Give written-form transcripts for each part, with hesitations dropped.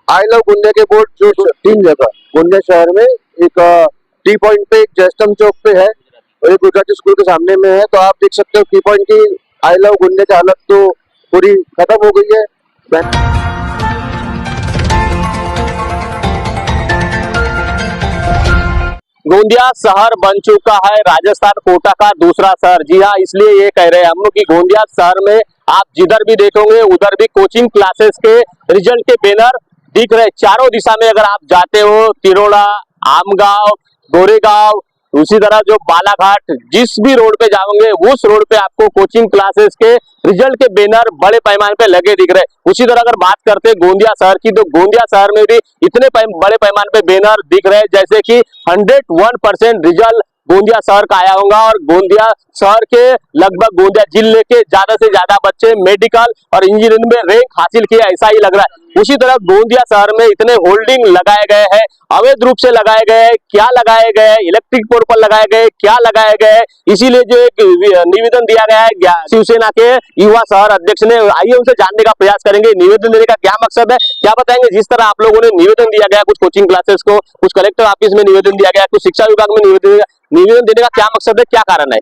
I love Gondia के board जो 3 जगह गोंदिया शहर में, एक टी पॉइंट पे, एक जयस्तंभ चौक पे है और एक गुजराती स्कूल के सामने में है। तो आप देख सकते हो टी पॉइंट की आई लव गोंदिया की हालत तो पूरी खत्म हो गई है। गोंदिया शहर बन चुका है राजस्थान कोटा का दूसरा शहर। जी हाँ, इसलिए ये कह रहे हैं हम लोग कि गोंदिया शहर में आप जिधर भी देखोगे उधर भी कोचिंग क्लासेस के रिजल्ट के बैनर दिख रहे। चारों दिशा में अगर आप जाते हो, तिरोड़ा, आमगांव, गोरेगांव, उसी तरह जो बालाघाट, जिस भी रोड पे जाओगे उस रोड पे आपको कोचिंग क्लासेस के रिजल्ट के बैनर बड़े पैमाने पे लगे दिख रहे। उसी तरह अगर बात करते हैं गोंदिया शहर की, तो गोंदिया शहर में भी इतने बड़े पैमाने पे बैनर दिख रहे हैं जैसे कि 101% रिजल्ट गोंदिया शहर का आया होगा। और गोंदिया शहर के लगभग गोंदिया जिले के ज्यादा से ज्यादा बच्चे मेडिकल और इंजीनियरिंग में रैंक हासिल किया, ऐसा ही लग रहा है। उसी तरह गोंदिया शहर में इतने होल्डिंग लगाए गए हैं, अवैध रूप से लगाए गए हैं, क्या लगाए गए हैं, इलेक्ट्रिक पोल पर लगाए गए, क्या लगाए गए, इसीलिए जो एक निवेदन दिया गया है शिवसेना के युवा शहर अध्यक्ष ने। आइए उनसे जानने का प्रयास करेंगे निवेदन देने का क्या मकसद है, क्या बताएंगे। जिस तरह आप लोगों ने निवेदन दिया गया, कुछ कोचिंग क्लासेस को, कुछ कलेक्टर ऑफिस में निवेदन दिया गया, कुछ शिक्षा विभाग में निवेदन देने का क्या मकसद है, क्या कारण है।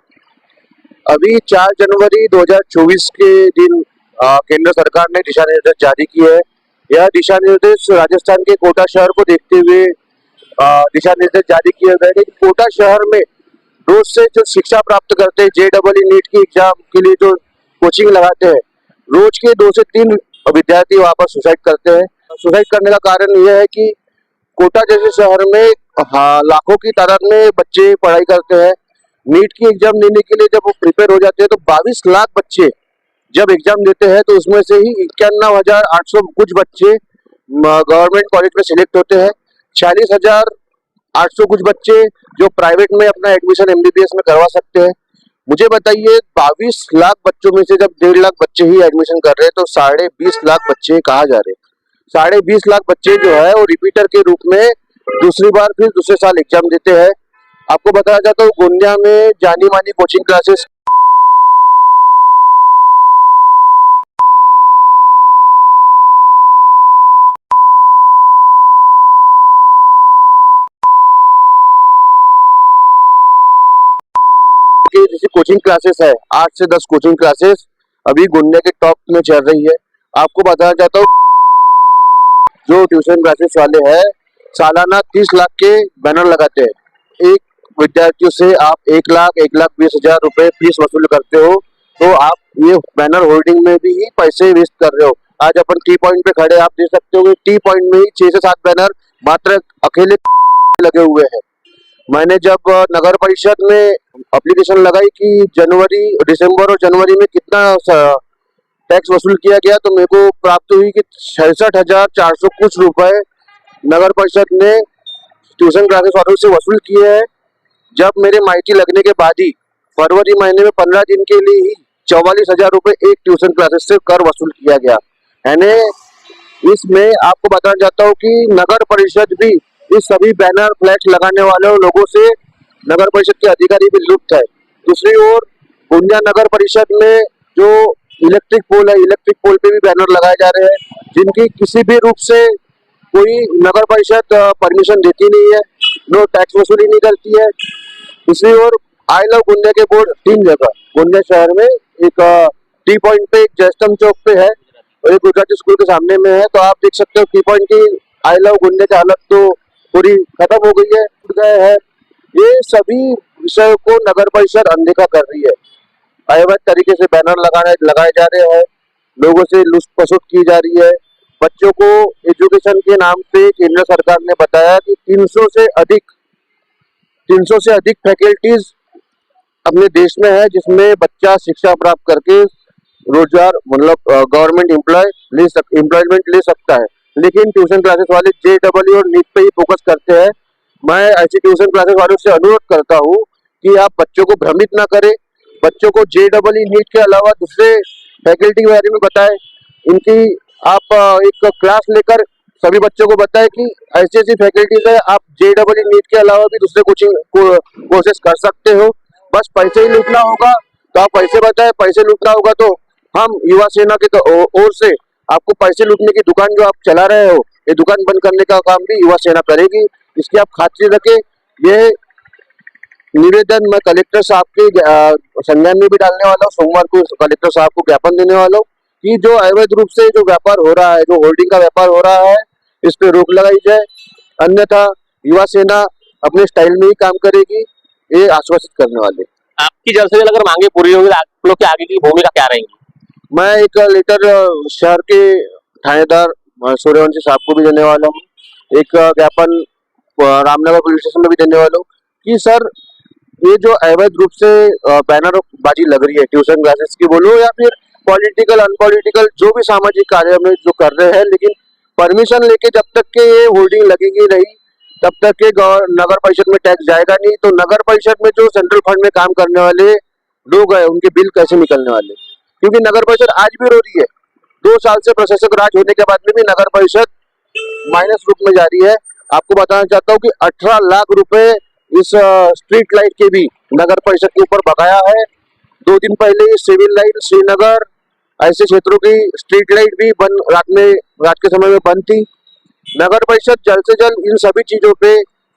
अभी 4 जनवरी 2024 के दिन केंद्र सरकार ने दिशा निर्देश जारी किए हैं। यह दिशा निर्देश राजस्थान के कोटा शहर को देखते हुए दिशा निर्देश जारी किए गए हैं कि कोटा शहर में रोज से जो शिक्षा प्राप्त करते हैं, JEE नीट की एग्जाम के लिए जो कोचिंग लगाते हैं, रोज के 2 से 3 विद्यार्थी वहां पर सुसाइड करते हैं। सुसाइड करने का कारण यह है कि कोटा जैसे शहर में लाखों की तादाद में बच्चे पढ़ाई करते हैं। नीट की एग्जाम देने के लिए जब वो प्रिपेयर हो जाते हैं तो 22 लाख बच्चे जब एग्जाम देते हैं तो उसमें से ही 91,800 कुछ बच्चे गवर्नमेंट कॉलेज में सिलेक्ट होते हैं। 46,800 कुछ बच्चे जो प्राइवेट में अपना एडमिशन MBBS में करवा सकते हैं। मुझे बताइए, 22 लाख बच्चों में से जब 1.5 लाख बच्चे ही एडमिशन कर रहे हैं तो 20.5 लाख बच्चे कहाँ जा रहे हैं। 20.5 लाख बच्चे जो है वो रिपीटर के रूप में दूसरी बार फिर दूसरे साल एग्जाम देते हैं। आपको बताया जाता हूँ, गोंदिया में जानी मानी कोचिंग क्लासेस जैसी कोचिंग क्लासेस है, 8 से 10 कोचिंग क्लासेस अभी गोंदिया के टॉप में चल रही है। आपको बताना चाहता हूँ, जो ट्यूशन क्लासेस वाले हैं सालाना 30 लाख के बैनर लगाते हैं। एक विद्यार्थियों से आप 1,20,000 रुपए फीस वसूल करते हो, तो आप ये बैनर होल्डिंग में भी ही पैसे वेस्ट कर रहे हो। आज अपन टी पॉइंट पे खड़े, आप देख सकते हो टी पॉइंट में ही 6 से 7 बैनर मात्र अकेले लगे हुए हैं। मैंने जब नगर परिषद में एप्लीकेशन लगाई कि दिसंबर और जनवरी में कितना टैक्स वसूल किया गया, तो मेरे को प्राप्त हुई कि 66,400 कुछ रुपए नगर परिषद ने ट्यूशन क्लासेस वालों से वसूल किए हैं। जब मेरे माइटी लगने के बाद ही फरवरी महीने में 15 दिन के लिए ही 44,000 रुपए एक ट्यूशन क्लासेस से कर वसूल किया गया। यानी इसमें आपको बताना चाहता हूँ कि नगर परिषद भी इस सभी बैनर फ्लैक्स लगाने वाले लोगों से, नगर परिषद के अधिकारी भी लुप्त है। दूसरी ओर गोंदिया नगर परिषद में जो इलेक्ट्रिक पोल है, इलेक्ट्रिक पोल पे भी बैनर लगाए जा रहे हैं जिनकी किसी भी रूप से कोई नगर परिषद परमिशन देती नहीं है, नो टैक्स वसूली नहीं करती है। दूसरी ओर आई लव गोंदिया के बोर्ड 3 जगह गोंदिया शहर में, एक टी पॉइंट पे, एक जयस्तंभ चौक पे है और एक गुजराती स्कूल के सामने में है। तो आप देख सकते हो टी पॉइंट की आई लव गोंदिया की हालत तो पूरी खत्म हो गई है, टूट गए हैं। ये सभी विषयों को नगर परिषद अनदेखा कर रही है। अवैध तरीके से बैनर लगाए जा रहे हैं, लोगों से लूट-खसुट की जा रही है। बच्चों को एजुकेशन के नाम पे केंद्र सरकार ने बताया कि 300 से अधिक फैकल्टीज अपने देश में है जिसमें बच्चा शिक्षा प्राप्त करके रोजगार मतलब गवर्नमेंट एम्प्लॉयमेंट ले सकता है। लेकिन ट्यूशन क्लासेस वाले JEE और नीट पे ही फोकस करते हैं। मैं ऐसे ट्यूशन क्लासेस वालों से अनुरोध करता हूँ कि आप बच्चों को भ्रमित ना करें, बच्चों को JEE नीट के अलावा दूसरे फैकल्टी के बारे में बताएं। इनकी आप एक क्लास लेकर सभी बच्चों को बताएं कि ऐसी ऐसी फैकल्टीज है, आप JEE नीट के अलावा भी दूसरे कोचिंग कोर्सेस कर सकते हो। बस पैसे ही लूटना होगा तो आप पैसे बताएं, पैसे लूटना होगा तो हम युवा सेना की ओर से आपको पैसे लूटने की दुकान जो आप चला रहे हो ये दुकान बंद करने का काम भी युवा सेना करेगी। इसकी आप खातिर रखें। ये निवेदन मैं कलेक्टर साहब के संज्ञान में भी डालने वाला हूँ। सोमवार को कलेक्टर साहब को ज्ञापन देने वाला हूँ कि जो अवैध रूप से जो व्यापार हो रहा है, जो होल्डिंग का व्यापार हो रहा है, इस पे रोक लगाई जाए। अन्यथा युवा सेना अपने स्टाइल में ही काम करेगी, ये आश्वासित करने वाले। आपकी जल्द से जल्द अगर मांगे पूरी होगी तो आप लोग की आगे की भूमिका क्या रहेगी? मैं एक लेटर शहर के थानेदार सूर्यवंशी साहब को भी देने वाला हूँ। एक ज्ञापन रामनगर पुलिस स्टेशन में भी देने वाला हूँ कि सर, ये जो अवैध रूप से बैनरबाजी लग रही है, ट्यूशन क्लासेस की बोलो या फिर पॉलिटिकल अनपॉलिटिकल जो भी सामाजिक कार्य में जो कर रहे हैं, लेकिन परमिशन लेके जब तक के ये होर्डिंग लगेगी नहीं, तब तक के नगर परिषद में टैक्स जाएगा नहीं। तो नगर परिषद में जो सेंट्रल फंड में काम करने वाले लोग हैं, उनके बिल कैसे निकलने वाले? क्योंकि नगर परिषद आज भी रो रही है। 2 साल से प्रशासक राज होने के बाद में भी नगर परिषद माइनस रूप में जा रही है। आपको बताना चाहता हूँ कि 18 लाख रुपए इस स्ट्रीट लाइट के भी नगर परिषद के ऊपर बकाया है। 2 दिन पहले सिविल लाइन श्रीनगर ऐसे क्षेत्रों की स्ट्रीट लाइट भी रात के समय में बंद थी। नगर परिषद जल्द से जल्द इन सभी चीजों पे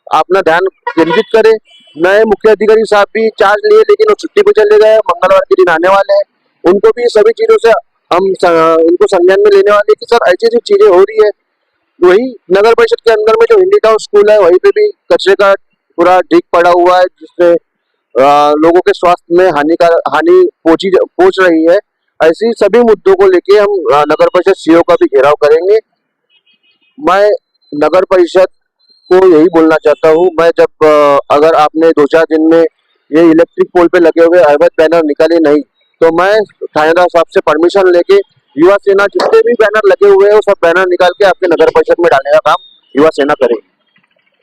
अपना ध्यान केंद्रित करे। नए मुख्य अधिकारी साहब भी चार्ज लिए, लेकिन वो छुट्टी पे चले गए, मंगलवार के दिन आने वाले हैं। उनको भी सभी चीजों से हम उनको संज्ञान में लेने वाले कि सर, ऐसी ऐसी चीजें हो रही है। वही नगर परिषद के अंदर में जो हिंदी टाउन स्कूल है, वहीं पे भी कचरे का पूरा ढीक पड़ा हुआ है, जिससे लोगों के स्वास्थ्य में हानि पहुंच रही है। ऐसी सभी मुद्दों को लेके हम नगर परिषद सीओ का भी घेराव करेंगे। मैं नगर परिषद को यही बोलना चाहता हूँ, मैं जब अगर आपने 2-4 दिन में ये इलेक्ट्रिक पोल पे लगे हुए अवैध बैनर निकाले नहीं, तो मैं थानेदार साहब से परमिशन लेके युवा सेना जितने भी बैनर लगे हुए हैं वो सब बैनर निकाल के आपके नगर परिषद में डालने का काम युवा सेना करेगी।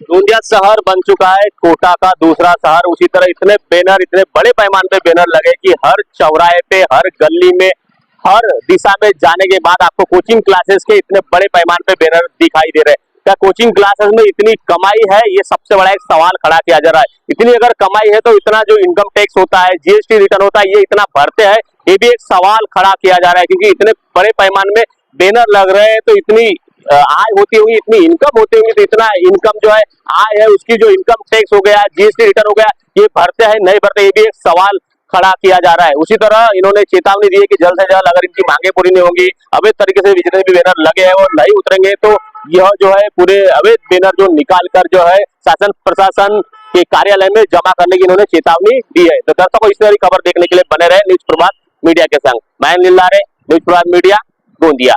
गोंदिया शहर बन चुका है कोटा का दूसरा शहर। उसी तरह इतने बड़े पैमाने पे बैनर लगे कि हर चौराहे पे, हर गली में, हर दिशा में जाने के बाद आपको कोचिंग क्लासेस के इतने बड़े पैमाने पे बैनर दिखाई दे रहे हैं। क्या कोचिंग क्लासेस में इतनी कमाई है? ये सबसे बड़ा एक सवाल खड़ा किया जा रहा है। इतनी अगर कमाई है तो इतना जो इनकम टैक्स होता है, जीएसटी रिटर्न होता है, ये इतना भरते हैं, ये भी एक सवाल खड़ा किया जा रहा है। क्योंकि इतने बड़े पैमाने में बैनर लग रहे हैं तो इतनी आय होती होगी, इतनी इनकम होती होगी, तो इतना इनकम जो है, आय है, उसकी जो इनकम टैक्स हो गया, जीएसटी रिटर्न हो गया, ये भरते हैं नहीं भरते, ये भी एक सवाल खड़ा किया जा रहा है। उसी तरह इन्होंने चेतावनी दी है कि जल्द से जल्द अगर इनकी मांगे पूरी नहीं होंगी, अवैध तरीके से जितने भी बैनर लगे हैं वो नहीं उतरेंगे, तो यह जो है पूरे अवैध बैनर जो निकाल कर जो है शासन प्रशासन के कार्यालय में जमा करने की इन्होंने चेतावनी दी है। तो दर्शकों, इस तरह की खबर देखने के लिए बने रहे न्यूज प्रभात मीडिया के संग। मैं नील लारे, न्यूज प्रभात मीडिया, गोंदिया।